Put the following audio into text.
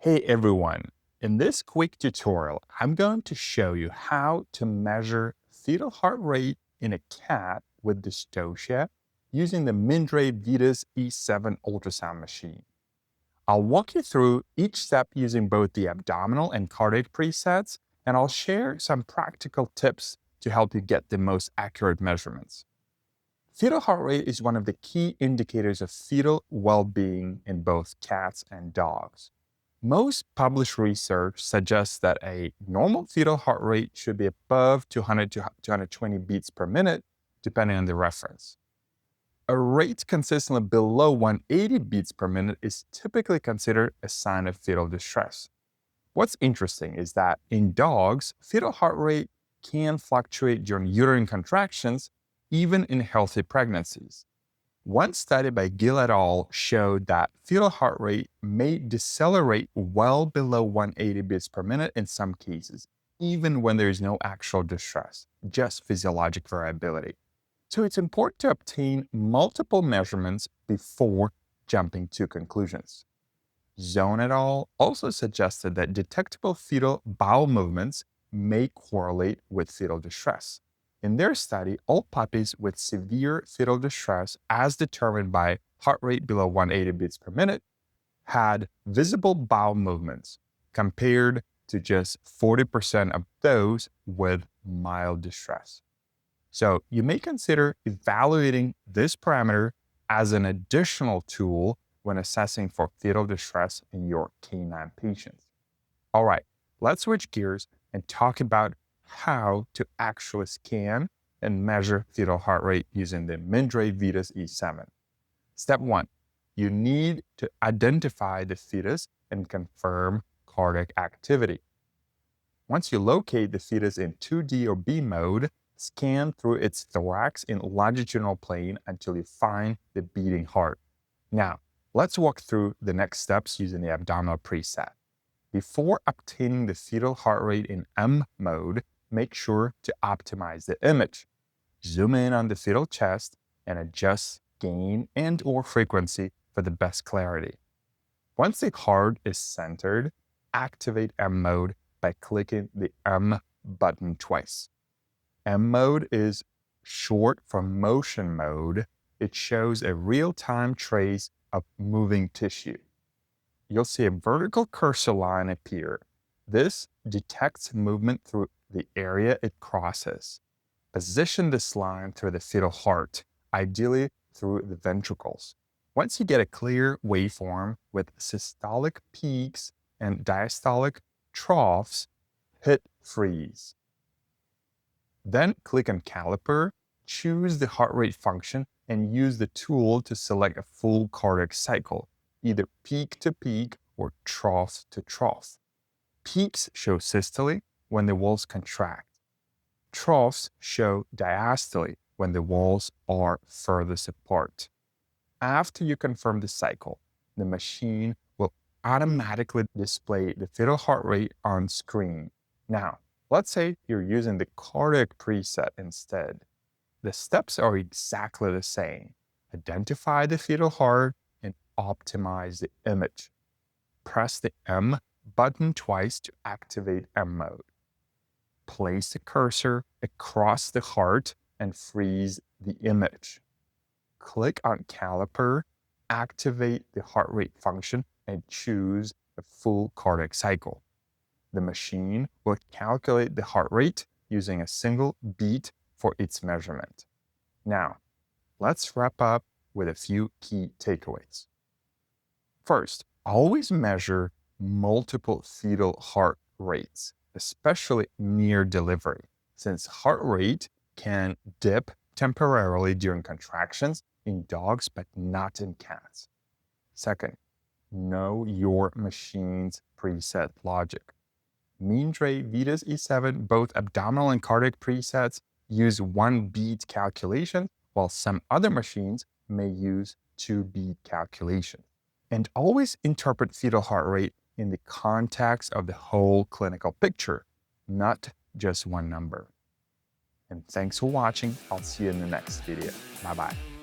Hey everyone, in this quick tutorial, I'm going to show you how to measure fetal heart rate in a cat with dystocia using the Mindray Vitas E7 ultrasound machine. I'll walk you through each step using both the abdominal and cardiac presets, and I'll share some practical tips to help you get the most accurate measurements. Fetal heart rate is one of the key indicators of fetal well-being in both cats and dogs. Most published research suggests that a normal fetal heart rate should be above 200 to 220 beats per minute, depending on the reference. A rate consistently below 180 beats per minute is typically considered a sign of fetal distress. What's interesting is that in dogs, fetal heart rate can fluctuate during uterine contractions, even in healthy pregnancies. One study by Gill et al. Showed that fetal heart rate may decelerate well below 180 beats per minute in some cases, even when there is no actual distress, just physiologic variability. So it's important to obtain multiple measurements before jumping to conclusions. Zone et al. Also suggested that detectable fetal bowel movements may correlate with fetal distress. In their study, all puppies with severe fetal distress, as determined by heart rate below 180 beats per minute, had visible bowel movements, compared to just 40% of those with mild distress. So you may consider evaluating this parameter as an additional tool when assessing for fetal distress in your canine patients. All right, let's switch gears and talk about how to actually scan and measure fetal heart rate using the Mindray Vitas E7. Step 1. You need to identify the fetus and confirm cardiac activity. Once you locate the fetus in 2D or B mode, scan through its thorax in longitudinal plane until you find the beating heart. Now, let's walk through the next steps using the abdominal preset. Before obtaining the fetal heart rate in M mode, make sure to optimize the image. Zoom in on the fetal chest and adjust gain and/or frequency for the best clarity. Once the heart is centered, activate M mode by clicking the M button twice. M mode is short for motion mode. It shows a real-time trace of moving tissue. You'll see a vertical cursor line appear. This detects movement through the area it crosses. Position this line through the fetal heart, ideally through the ventricles. Once you get a clear waveform with systolic peaks and diastolic troughs, hit freeze. Then click on Caliper, choose the heart rate function, and use the tool to select a full cardiac cycle, either peak to peak or trough to trough. Peaks show systole when the walls contract. Troughs show diastole when the walls are furthest apart. After you confirm the cycle, the machine will automatically display the fetal heart rate on screen. Now, let's say you're using the cardiac preset instead. The steps are exactly the same. Identify the fetal heart and optimize the image. Press the M button twice to activate M mode. Place the cursor across the heart and freeze the image. Click on Caliper, activate the heart rate function, and choose a full cardiac cycle. The machine will calculate the heart rate using a single beat for its measurement. Now, let's wrap up with a few key takeaways. First, always measure multiple fetal heart rates, especially near delivery, since heart rate can dip temporarily during contractions in dogs but not in cats. Second, know your machine's preset logic. Mindray Vitas E7, both abdominal and cardiac presets, use 1-beat calculation, while some other machines may use 2-beat calculation. And always interpret fetal heart rate in the context of the whole clinical picture, not just one number. And thanks for watching. I'll see you in the next video. Bye-bye.